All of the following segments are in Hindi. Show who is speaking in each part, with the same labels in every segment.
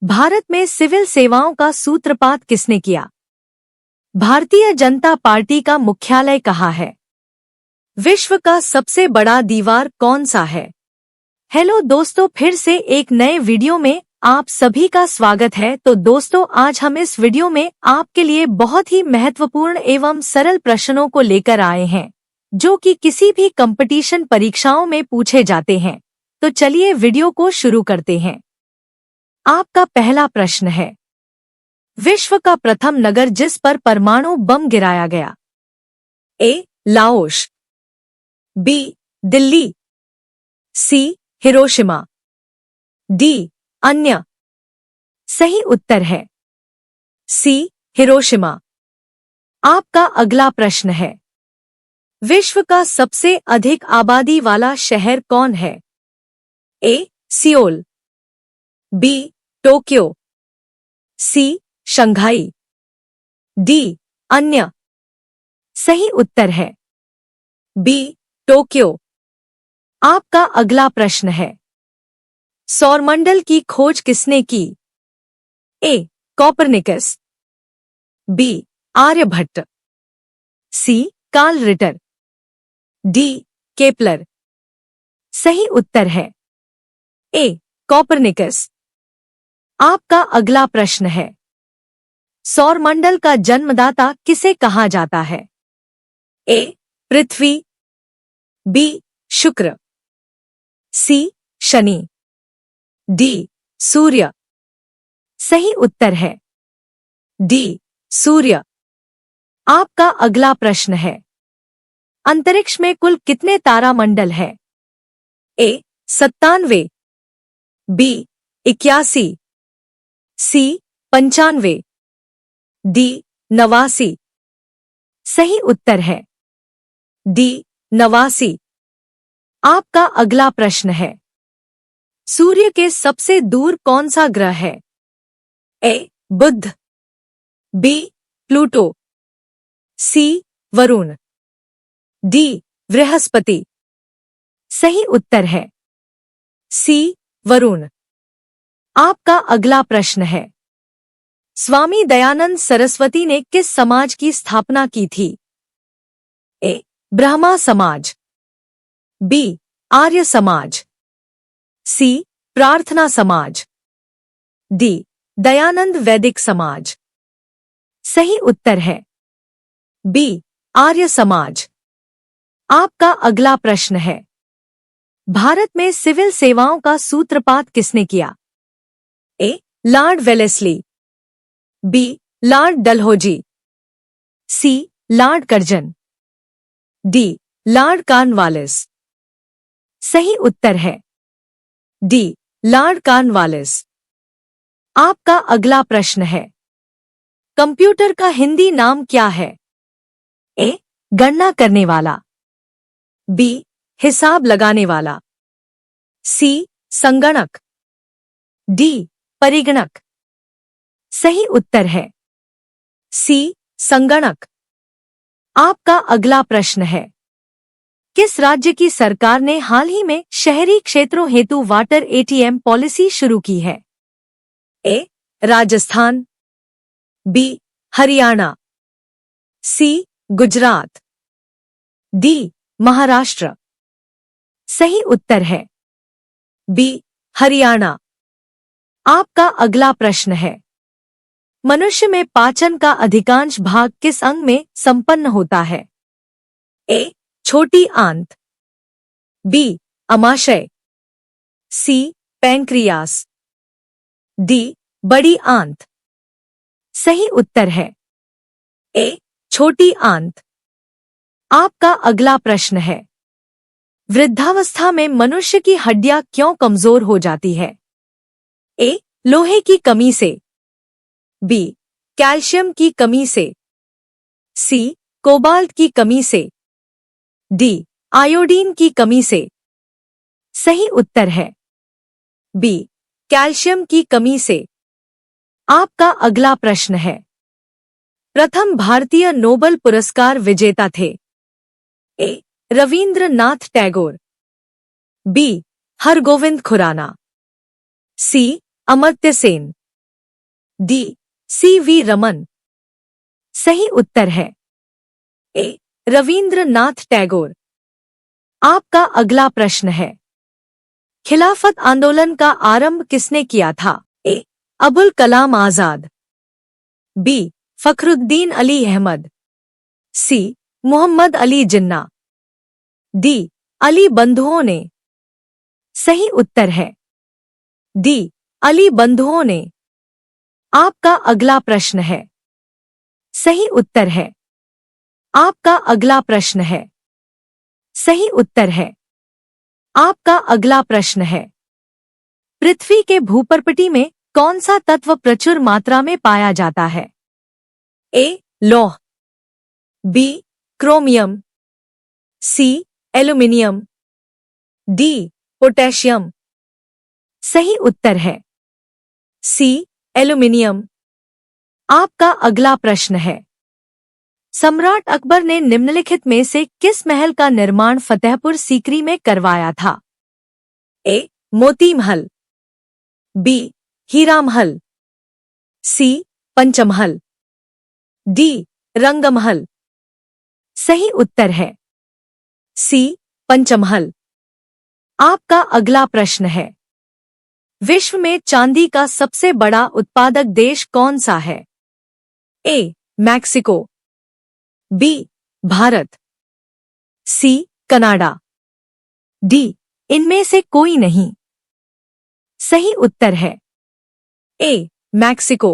Speaker 1: भारत में सिविल सेवाओं का सूत्रपात किसने किया? भारतीय जनता पार्टी का मुख्यालय कहाँ है? विश्व का सबसे बड़ा दीवार कौन सा है? हेलो दोस्तों, फिर से एक नए वीडियो में आप सभी का स्वागत है। तो दोस्तों, आज हम इस वीडियो में आपके लिए बहुत ही महत्वपूर्ण एवं सरल प्रश्नों को लेकर आए हैं, जो कि किसी भी कंपटीशन परीक्षाओं में पूछे जाते हैं। तो चलिए वीडियो को शुरू करते हैं। आपका पहला प्रश्न है, विश्व का प्रथम नगर जिस पर परमाणु बम गिराया गया? A. Laos, B. Delhi, C. Hiroshima, D. अन्य। सही उत्तर है सी. हिरोशिमा। आपका अगला प्रश्न है, विश्व का सबसे अधिक आबादी वाला शहर कौन है? A. Seoul, B. Tokyo, C. Shanghai, D. अन्य। सही उत्तर है बी. टोक्यो। आपका अगला प्रश्न है, सौरमंडल की खोज किसने की? A. Copernicus, B. Aryabhata, C. Carl Ritter, D. Kepler. सही उत्तर है ए. कोपरनिकस। आपका अगला प्रश्न है, सौरमंडल का जन्मदाता किसे कहा जाता है? ए. पृथ्वी, बी. शुक्र, सी. शनि, डी. सूर्य। सही उत्तर है डी. सूर्य। आपका अगला प्रश्न है, अंतरिक्ष में कुल कितने तारामंडल हैं? ए. 97, बी. 81, सी. 95, डी. 89। सही उत्तर है डी. 89। आपका अगला प्रश्न है, सूर्य के सबसे दूर कौन सा ग्रह है? ए. बुध, बी. प्लूटो, सी. वरुण, डी. बृहस्पति। सही उत्तर है सी. वरुण। आपका अगला प्रश्न है, स्वामी दयानंद सरस्वती ने किस समाज की स्थापना की थी? ए. ब्रह्मा समाज, बी. आर्य समाज, सी. प्रार्थना समाज, डी. दयानंद वैदिक समाज। सही उत्तर है बी. आर्य समाज। आपका अगला प्रश्न है, भारत में सिविल सेवाओं का सूत्रपात किसने किया? A. Lord Wellesley, B. Lord Dalhousie, C. Lord Curzon, D. Lord Cornwallis. सही उत्तर है डी. Lord Cornwallis. आपका अगला प्रश्न है, कंप्यूटर का हिंदी नाम क्या है? ए. गणना करने वाला, बी. हिसाब लगाने वाला, सी. संगणक, डी. परिगणक। सही उत्तर है सी. संगणक। आपका अगला प्रश्न है, किस राज्य की सरकार ने हाल ही में शहरी क्षेत्रों हेतु वाटर एटीएम पॉलिसी शुरू की है? ए. राजस्थान, बी. हरियाणा, सी. गुजरात, डी. महाराष्ट्र। सही उत्तर है बी. हरियाणा। आपका अगला प्रश्न है, मनुष्य में पाचन का अधिकांश भाग किस अंग में संपन्न होता है? ए. छोटी आंत, बी. अमाशय, सी. Pancreas, D. बड़ी आंत। सही उत्तर है ए. छोटी आंत। आपका अगला प्रश्न है, वृद्धावस्था में मनुष्य की हड्डियां क्यों कमजोर हो जाती है? ए. लोहे की कमी से, बी. कैल्शियम की कमी से, सी. कोबाल्ट की कमी से, डी. आयोडीन की कमी से। सही उत्तर है बी. कैल्शियम की कमी से। आपका अगला प्रश्न है, प्रथम भारतीय नोबेल पुरस्कार विजेता थे? A. Rabindranath Tagore, B. Hargobind Khorana, C. Amartya Sen, D C V. Raman. सही उत्तर है ए. रवींद्रनाथ टैगोर। आपका अगला प्रश्न है, खिलाफत आंदोलन का आरंभ किसने किया था? ए. अबुल कलाम आजाद। बी. फखरुद्दीन अली अहमद। सी. मोहम्मद अली जिन्ना। डी. अली बंधुओं ने। सही उत्तर है डी. अली बंधुओं ने। आपका अगला प्रश्न है, सही उत्तर है आपका अगला प्रश्न है सही उत्तर है आपका अगला प्रश्न है, पृथ्वी के भूपर्पटी में कौन सा तत्व प्रचुर मात्रा में पाया जाता है? ए. लौह। बी. क्रोमियम। सी. एल्यूमिनियम। डी. पोटेशियम। सही उत्तर है सी. एल्यूमिनियम। आपका अगला प्रश्न है, सम्राट अकबर ने निम्नलिखित में से किस महल का निर्माण फतेहपुर सीकरी में करवाया था? ए. मोती महल। बी. हीरा महल। सी. पंचमहल। डी. रंगमहल। सही उत्तर है सी. पंचमहल। आपका अगला प्रश्न है, विश्व में चांदी का सबसे बड़ा उत्पादक देश कौन सा है? ए. मैक्सिको। बी. भारत। सी. कनाडा। डी. इनमें से कोई नहीं। सही उत्तर है ए. मैक्सिको।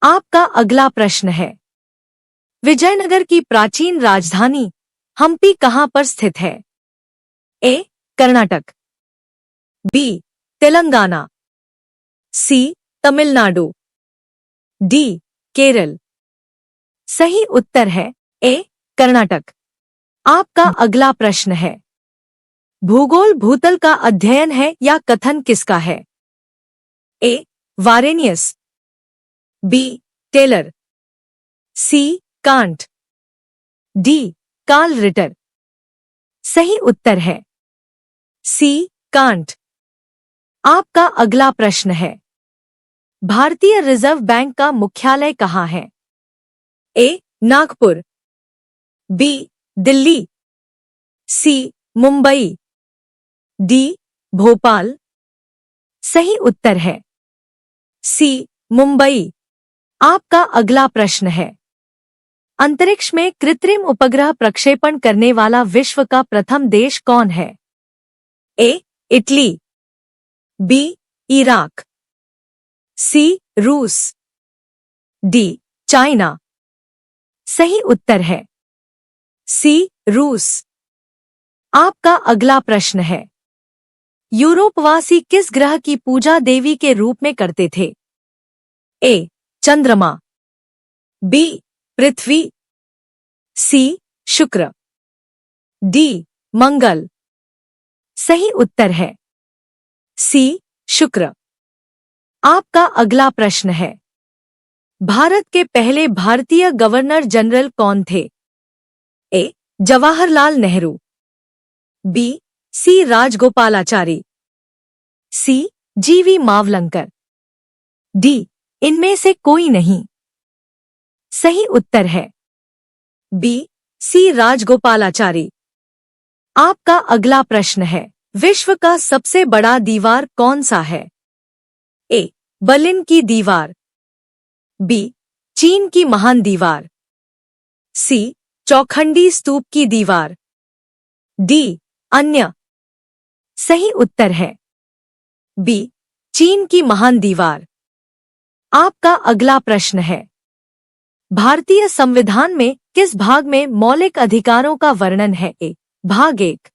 Speaker 1: आपका अगला प्रश्न है, विजयनगर की प्राचीन राजधानी हम्पी कहाँ पर स्थित है? ए. कर्नाटक। बी. तेलंगाना। सी. तमिलनाडु। डी. केरल। सही उत्तर है ए. कर्नाटक। आपका अगला प्रश्न है, भूगोल भूतल का अध्ययन है या कथन किसका है? A. Varenius. B. Taylor. C. Kant. D. Carl Ritter. सही उत्तर है सी. कांट। आपका अगला प्रश्न है, भारतीय रिजर्व बैंक का मुख्यालय कहाँ है? ए. नागपुर। बी. दिल्ली। सी. मुंबई। डी. भोपाल। सही उत्तर है सी. मुंबई। आपका अगला प्रश्न है, अंतरिक्ष में कृत्रिम उपग्रह प्रक्षेपण करने वाला विश्व का प्रथम देश कौन है? ए. इटली। बी. इराक। सी. रूस। डी. चाइना। सही उत्तर है सी. रूस। आपका अगला प्रश्न है, यूरोपवासी किस ग्रह की पूजा देवी के रूप में करते थे? ए. चंद्रमा। बी. पृथ्वी। सी. शुक्र। डी. मंगल। सही उत्तर है सी. शुक्र। आपका अगला प्रश्न है, भारत के पहले भारतीय गवर्नर जनरल कौन थे? ए. जवाहरलाल नेहरू। बी. सी. राजगोपालाचारी। सी. जी.वी. मावलंकर। डी. इनमें से कोई नहीं। सही उत्तर है बी. सी. राजगोपालाचारी। आपका अगला प्रश्न है, विश्व का सबसे बड़ा दीवार कौन सा है? ए. बर्लिन की दीवार। बी. चीन की महान दीवार। सी. चौखंडी स्तूप की दीवार। डी. अन्य। सही उत्तर है बी. चीन की महान दीवार। आपका अगला प्रश्न है, भारतीय संविधान में किस भाग में मौलिक अधिकारों का वर्णन है? ए. भाग 1।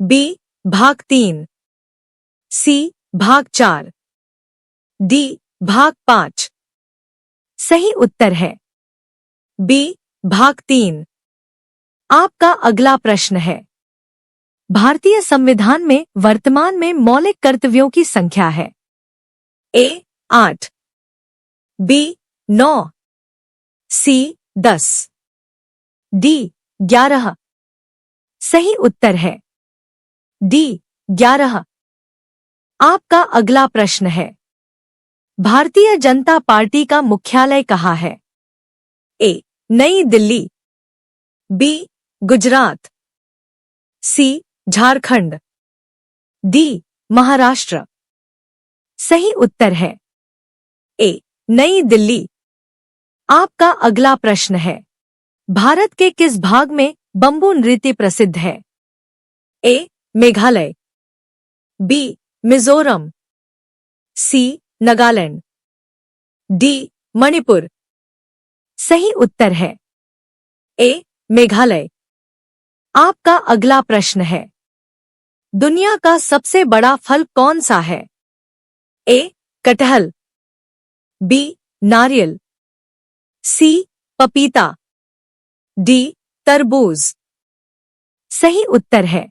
Speaker 1: बी. भाग 3। सी. भाग 4। डी. भाग 5। सही उत्तर है बी. भाग 3। आपका अगला प्रश्न है, भारतीय संविधान में वर्तमान में मौलिक कर्तव्यों की संख्या है? ए. 8। बी. 9। सी. 10। डी. 11। सही उत्तर है डी. 11। आपका अगला प्रश्न है, भारतीय जनता पार्टी का मुख्यालय कहाँ है? ए. नई दिल्ली, बी. गुजरात, सी. झारखंड, डी. महाराष्ट्र। सही उत्तर है ए. नई दिल्ली। आपका अगला प्रश्न है, भारत के किस भाग में बंबू नृत्य प्रसिद्ध है? ए. मेघालय, बी. मिजोरम, सी. नागालैंड, डी. मणिपुर। सही उत्तर है ए. मेघालय। आपका अगला प्रश्न है, दुनिया का सबसे बड़ा फल कौन सा है? ए. कटहल, बी. नारियल, सी. पपीता, डी. तरबूज। सही उत्तर है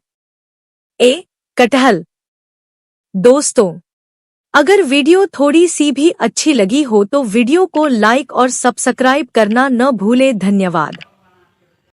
Speaker 1: ए. कटहल। दोस्तों, अगर वीडियो थोड़ी सी भी अच्छी लगी हो तो वीडियो को लाइक और सब्सक्राइब करना न भूलें। धन्यवाद।